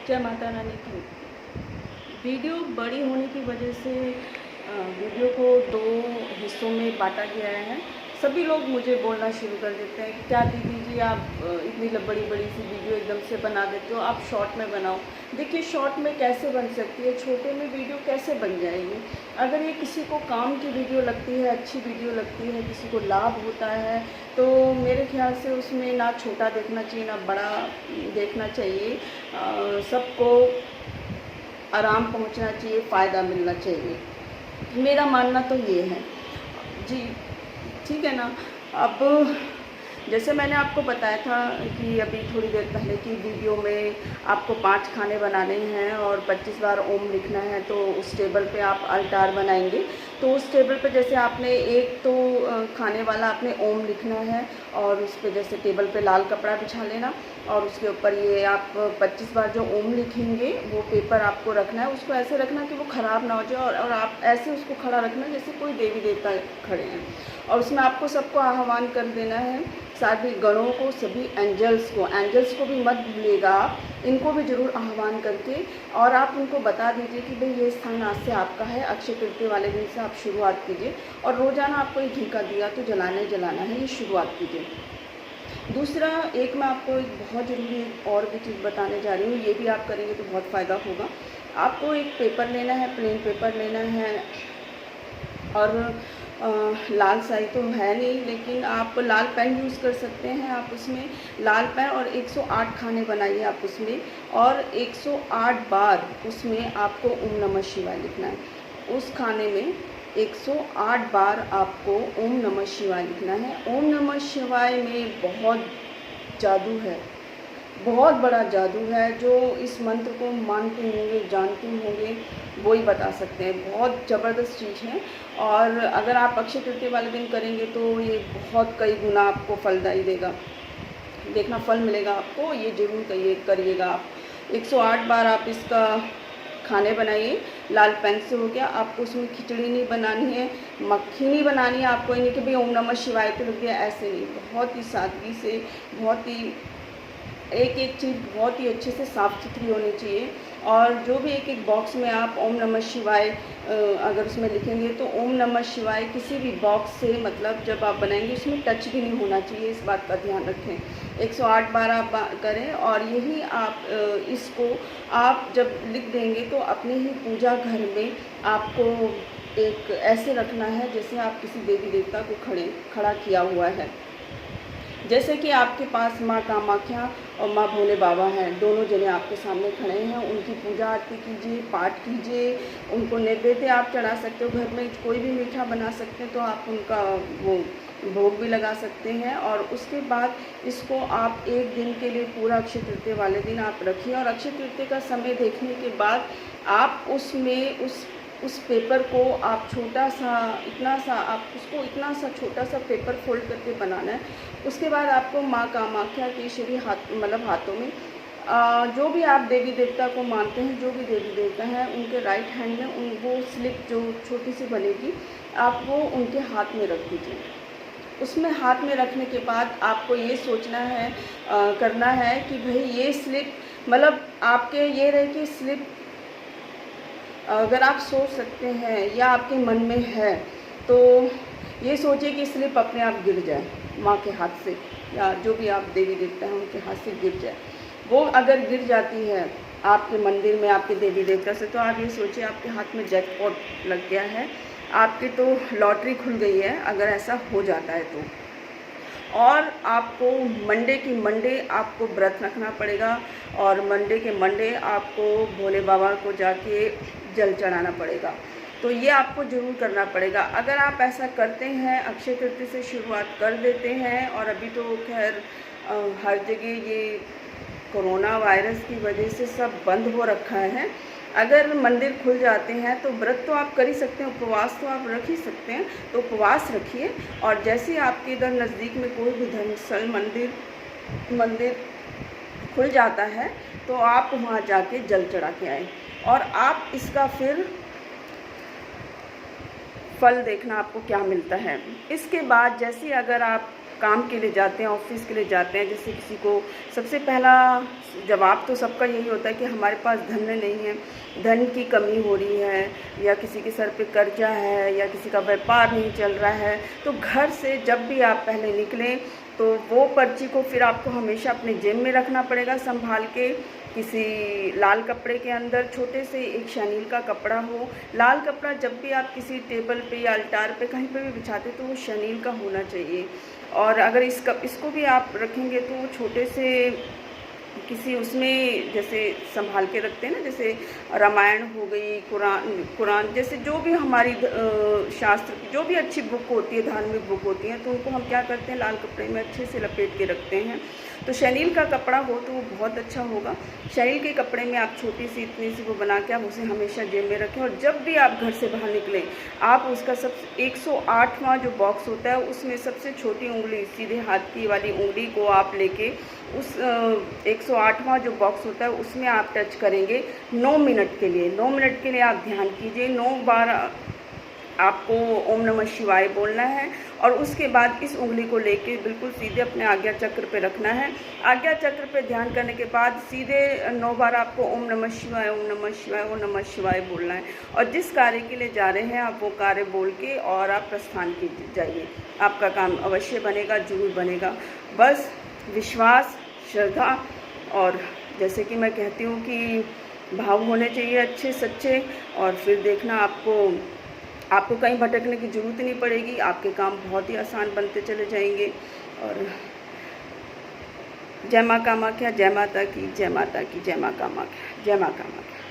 जय माता रानी की। वीडियो बड़ी होने की वजह से वीडियो को दो हिस्सों में बांटा गया है। सभी लोग मुझे बोलना शुरू कर देते हैं कि क्या दीदी जी आप इतनी बड़ी बड़ी सी वीडियो एकदम से बना देते हो, आप शॉर्ट में बनाओ। देखिए शॉर्ट में कैसे बन सकती है, छोटे में वीडियो कैसे बन जाएगी। अगर ये किसी को काम की वीडियो लगती है, अच्छी वीडियो लगती है, किसी को लाभ होता है, तो मेरे ख्याल से उसमें ना छोटा देखना चाहिए ना बड़ा देखना चाहिए। सबको आराम पहुंचना चाहिए, फ़ायदा मिलना चाहिए, मेरा मानना तो ये है जी। ठीक है ना। अब जैसे मैंने आपको बताया था कि अभी थोड़ी देर पहले की वीडियो में आपको 5 खाने बनाने हैं और 25 बार ओम लिखना है, तो उस टेबल पे आप अल्टार बनाएंगे। तो उस टेबल पे जैसे आपने एक तो खाने वाला आपने ओम लिखना है और उस पर जैसे टेबल पे लाल कपड़ा बिछा लेना और उसके ऊपर ये आप 25 बार जो ओम लिखेंगे वो पेपर आपको रखना है। उसको ऐसे रखना कि वो ख़राब ना हो जाए और आप ऐसे उसको खड़ा रखना जैसे कोई देवी देवता खड़े हैं। और उसमें आपको सबको आह्वान कर देना है, सभी गणों को, सभी एंजल्स को भी मत भूलिएगा आप, इनको भी ज़रूर आह्वान करके और आप उनको बता दीजिए कि भाई ये स्थान आज से आपका है। अक्षय तृतीया वाले दिन से आप शुरुआत कीजिए और रोज़ाना आपको एक घी का दिया तो जलाना है, ये शुरुआत कीजिए। दूसरा, एक मैं आपको एक बहुत ज़रूरी और भी चीज़ बताने जा रही हूँ, ये भी आप करेंगे तो बहुत फ़ायदा होगा। आपको एक पेपर लेना है, प्लेन पेपर लेना है और लाल स्याही तो है नहीं, लेकिन आप लाल पेन यूज़ कर सकते हैं। आप उसमें लाल पेन और 108 खाने बनाइए आप उसमें, और 108 बार उसमें आपको ओम नमः शिवाय लिखना है। उस खाने में 108 बार आपको ओम नमः शिवाय लिखना है। ओम नमः शिवाय में बहुत जादू है, बहुत बड़ा जादू है। जो इस मंत्र को मानते होंगे, जानते होंगे, वो ही बता सकते हैं। बहुत ज़बरदस्त चीज़ है और अगर आप अक्षय तृतीया वाले दिन करेंगे तो ये बहुत कई गुना आपको फलदायी देगा, देखना फल मिलेगा आपको। ये ज़रूर करिएगा आप। 108 बार आप इसका खाने बनाइए। लाल पेन से हो गया। आपको उसमें खिचड़ी नहीं बनानी है, मक्खी नहीं बनानी है। आपको नहीं कि भाई ओम नमः शिवाय तो लिख दिया, ऐसे नहीं। बहुत ही सादगी से, बहुत ही एक एक चीज़ बहुत ही अच्छे से साफ़ सुथरी होनी चाहिए। और जो भी एक एक बॉक्स में आप ओम नमः शिवाय अगर उसमें लिखेंगे तो ओम नमः शिवाय किसी भी बॉक्स से, मतलब जब आप बनाएंगे उसमें टच भी नहीं होना चाहिए, इस बात का ध्यान रखें। 108 बार आप करें और यही आप इसको आप जब लिख देंगे तो अपने ही पूजा घर में आपको एक ऐसे रखना है जैसे आप किसी देवी देवता को खड़ा किया हुआ है। जैसे कि आपके पास माँ कामाख्या और माँ भोले बाबा हैं, दोनों जने आपके सामने खड़े हैं। उनकी पूजा आरती कीजिए, पाठ कीजिए, उनको नैवेद्य आप चढ़ा सकते हो। घर में कोई भी मीठा बना सकते हैं तो आप उनका वो भोग भी लगा सकते हैं। और उसके बाद इसको आप एक दिन के लिए पूरा अक्षय तृतीया वाले दिन आप रखिए और अक्षय तृतीया का समय देखने के बाद आप उसमें उस पेपर को आप छोटा सा, इतना सा आप उसको इतना सा छोटा सा पेपर फोल्ड करके बनाना है। उसके बाद आपको माँ कामाख्या के श्री हाथ, मतलब हाथों में जो भी आप देवी देवता को मानते हैं, जो भी देवी देवता हैं, उनके राइट हैंड में वो स्लिप जो छोटी सी बनेगी आप वो उनके हाथ में रख दीजिए। उसमें हाथ में रखने के बाद आपको ये सोचना है, करना है कि भाई ये स्लिप, मतलब आपके ये रहे कि स्लिप अगर आप सोच सकते हैं या आपके मन में है तो ये सोचिए कि स्लिप अपने आप गिर जाए माँ के हाथ से, या जो भी आप देवी देवता हैं उनके हाथ से गिर जाए। वो अगर गिर जाती है आपके मंदिर में, आपके देवी देवता से, तो आप ये सोचिए आपके हाथ में जैकपॉट लग गया है, आपकी तो लॉटरी खुल गई है अगर ऐसा हो जाता है तो। और आपको मंडे आपको व्रत रखना पड़ेगा और मंडे आपको भोले बाबा को जाके जल चढ़ाना पड़ेगा। तो ये आपको ज़रूर करना पड़ेगा। अगर आप ऐसा करते हैं, अक्षय तृतीया से शुरुआत कर देते हैं, और अभी तो खैर हर जगह ये कोरोना वायरस की वजह से सब बंद हो रखा है। अगर मंदिर खुल जाते हैं तो व्रत तो आप कर ही सकते हैं, उपवास तो आप रख ही सकते हैं, तो उपवास रखिए। और जैसे आपके इधर नज़दीक में कोई भी धर्मस्थल मंदिर खुल जाता है तो आप वहाँ जाके जल चढ़ा के आएँ और आप इसका फिर फल देखना आपको क्या मिलता है। इसके बाद जैसे अगर आप काम के लिए जाते हैं, ऑफिस के लिए जाते हैं, जैसे किसी को सबसे पहला जवाब तो सबका यही होता है कि हमारे पास धन नहीं है, धन की कमी हो रही है, या किसी के सर पे कर्जा है, या किसी का व्यापार नहीं चल रहा है। तो घर से जब भी आप पहले निकलें तो वो पर्ची को फिर आपको हमेशा अपने जेब में रखना पड़ेगा संभाल के, किसी लाल कपड़े के अंदर छोटे से एक शनील का कपड़ा हो। लाल कपड़ा जब भी आप किसी टेबल पे या अल्टार पे कहीं पे भी बिछाते तो वो शनील का होना चाहिए। और अगर इसको भी आप रखेंगे तो वो छोटे से किसी उसमें जैसे संभाल के रखते हैं ना, जैसे रामायण हो गई, कुरान जैसे जो भी हमारी शास्त्र की जो भी अच्छी बुक होती है, धार्मिक बुक होती हैं, तो उनको हम क्या करते हैं लाल कपड़े में अच्छे से लपेट के रखते हैं। तो शनील का कपड़ा हो तो वो बहुत अच्छा होगा। शनील के कपड़े में आप छोटी सी इतनी सी वो बना के आप उसे हमेशा जेब में रखें, और जब भी आप घर से बाहर निकलें आप उसका 108वां जो बॉक्स होता है उसमें सबसे छोटी उंगली, सीधे हाथ की वाली उंगली को आप लेके उस 108वां जो बॉक्स होता है उसमें आप टच करेंगे 9 मिनट के लिए। 9 मिनट के लिए आप ध्यान कीजिए, 9 बार आपको ओम नमः शिवाय बोलना है, और उसके बाद इस उंगली को लेके बिल्कुल सीधे अपने आज्ञा चक्र पे रखना है। आज्ञा चक्र पे ध्यान करने के बाद सीधे 9 बार आपको ओम नमः शिवाय, ओम नमः शिवाय, ओम नमः शिवाय बोलना है, और जिस कार्य के लिए जा रहे हैं आप वो कार्य बोल के और आप प्रस्थान कीजिए जाइए। आपका काम अवश्य बनेगा, जरूर बनेगा। बस विश्वास, श्रद्धा, और जैसे कि मैं कहती हूँ कि भाव होने चाहिए अच्छे सच्चे, और फिर देखना आपको कहीं भटकने की ज़रूरत नहीं पड़ेगी, आपके काम बहुत ही आसान बनते चले जाएंगे। और जय माँ कामाख्या, जय माता की, जय माता की, जय माँ कामाख्या, जय माँ कामाख्या।